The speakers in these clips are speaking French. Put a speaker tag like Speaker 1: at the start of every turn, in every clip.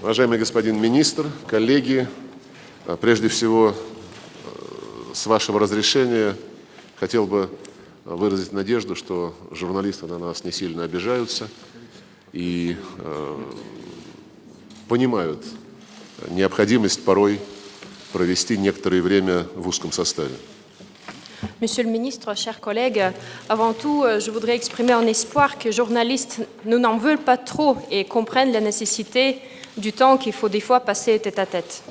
Speaker 1: Уважаемый господин министр, коллеги, прежде всего, с вашего разрешения, хотел бы выразить надежду, что журналисты на нас не сильно обижаются и понимают необходимость порой провести некоторое время в узком составе.
Speaker 2: Monsieur le ministre, chers collègues, avant tout, je voudrais exprimer un espoir que les journalistes n'en veulent pas trop et comprennent la nécessité du temps qu'il faut des fois passer tête à tête.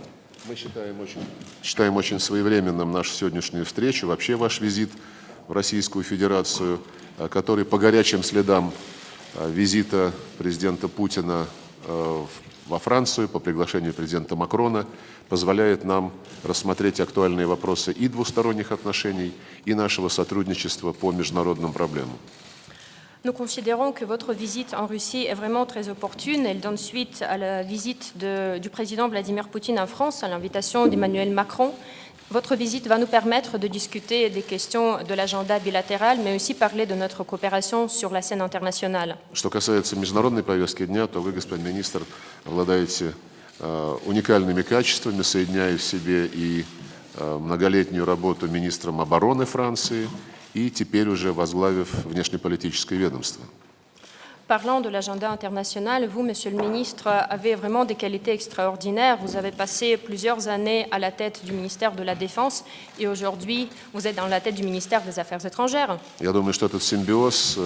Speaker 1: Мы считаем очень своевременным нашу сегодняшнюю встречу, вообще ваш визит в Российскую Федерацию, который по горячим следам визита президента Путина во Францию по приглашению президента Макрона позволяет нам рассмотреть актуальные вопросы и двусторонних отношений, и нашего сотрудничества по международным проблемам.
Speaker 2: Nous considérons que votre visite en Russie est vraiment très opportune. Elle donne suite à la visite du président Vladimir Poutine en France, à l'invitation d'Emmanuel Macron. Votre visite va nous permettre de discuter des questions de l'agenda bilatéral, mais aussi parler de notre coopération sur la scène internationale.
Speaker 1: Что касается международной повестки дня, то вы, господин министр, обладаете уникальными качествами, соединяя в себе и многолетнюю работу министром обороны Франции, и теперь уже возглавив внешнеполитическое ведомство.
Speaker 2: Parlant de l'agenda international, vous, Monsieur le Ministre, avez vraiment des qualités extraordinaires. Vous avez passé plusieurs années à la tête du ministère de la Défense et aujourd'hui, vous êtes dans la tête du ministère des Affaires étrangères.
Speaker 1: Я думаю, что этот симбиоз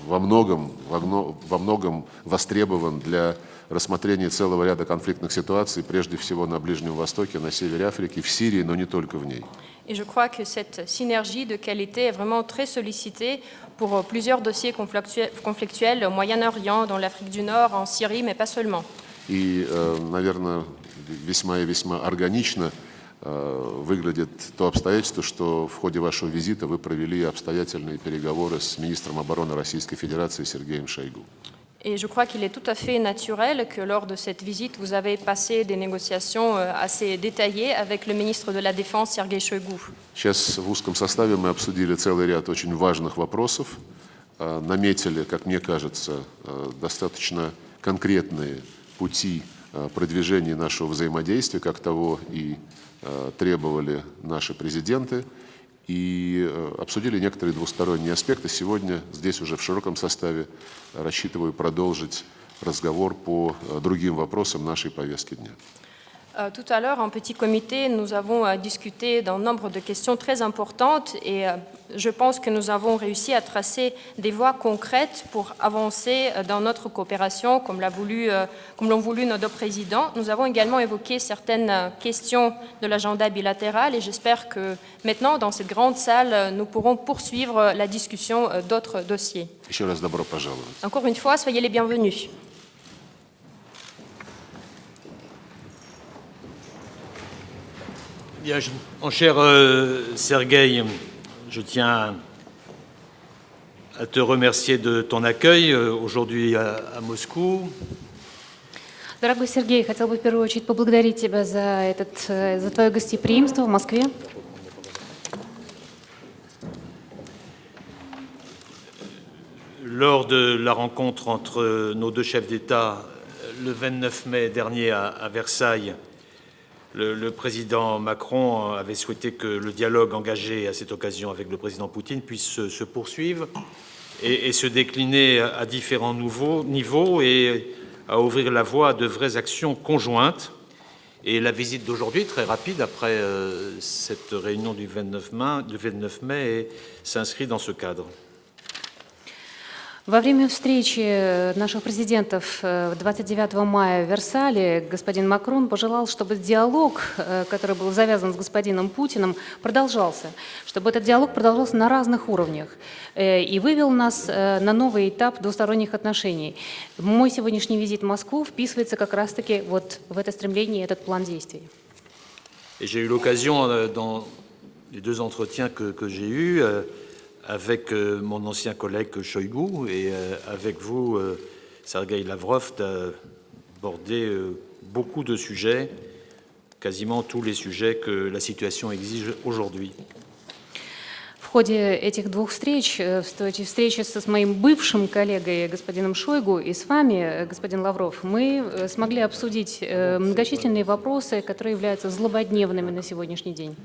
Speaker 1: во многом востребован для рассмотрения целого ряда конфликтных ситуаций, прежде всего на Ближнем Востоке, на севере Африки, в Сирии, но не только в ней.
Speaker 2: Et je crois que cette synergie de qualité est vraiment très sollicitée pour plusieurs dossiers conflictuels au Moyen-Orient, dans l'Afrique du Nord, en Syrie, mais pas seulement.
Speaker 1: И, наверное, весьма и весьма органично выглядит то обстоятельство, что в ходе вашего визита вы провели обстоятельные переговоры с министром обороны Российской Федерации Сергеем Шойгу.
Speaker 2: Et je crois qu'il est tout à fait naturel que lors de cette visite, vous avez passé des négociations assez détaillées avec le ministre de la Défense, Sergei Shoigu.
Speaker 1: Сейчас в узком составе мы обсудили целый ряд очень важных вопросов, наметили, как мне кажется, достаточно конкретные пути продвижения нашего взаимодействия, как того и требовали наши президенты, и обсудили некоторые двусторонние аспекты. Сегодня здесь уже в широком составе рассчитываю продолжить разговор по другим вопросам нашей повестки дня.
Speaker 2: Tout à l'heure, en petit comité, nous avons discuté d'un nombre de questions très importantes et je pense que nous avons réussi à tracer des voies concrètes pour avancer dans notre coopération, comme l'ont voulu nos deux présidents. Nous avons également évoqué certaines questions de l'agenda bilatéral et j'espère que maintenant, dans cette grande salle, nous pourrons poursuivre la discussion d'autres dossiers.
Speaker 1: Еще раз добро пожаловать.
Speaker 2: Encore une fois, soyez les bienvenus.
Speaker 3: Bien, mon cher Sergueï, je tiens à te remercier de ton accueil aujourd'hui à Moscou.
Speaker 4: Дорогой Сергей, хотел бы в первую очередь поблагодарить тебя за твое гостеприимство в Москве.
Speaker 3: Lors de la rencontre entre nos deux chefs d'État le 29 mai dernier à Versailles, le président Macron avait souhaité que le dialogue engagé à cette occasion avec le président Poutine puisse se poursuivre et se décliner à différents niveaux et à ouvrir la voie à de vraies actions conjointes. Et la visite d'aujourd'hui, très rapide après cette réunion du 29 mai, s'inscrit dans ce cadre.
Speaker 4: Во время встречи наших президентов 29 мая в Версале господин Макрон пожелал, чтобы диалог, который был завязан с господином Путиным, продолжался, чтобы этот диалог продолжался на разных уровнях и вывел нас на новый этап двусторонних отношений. Мой сегодняшний визит в Москву вписывается как раз-таки вот в это стремление, этот план действий.
Speaker 3: Et j'ai eu l'occasion, dans les deux entretiens que j'ai eus, avec mon ancien collègue Shoigu et avec vous, Sergueï Lavrov, d'aborder beaucoup de sujets, quasiment tous les sujets que la situation exige aujourd'hui.
Speaker 4: В ходе этих двух встреч, встречи с моим бывшим коллегой, господином Шойгу, и с вами, господин Лавров, мы смогли обсудить многочисленные вопросы, которые являются злободневными на сегодняшний день.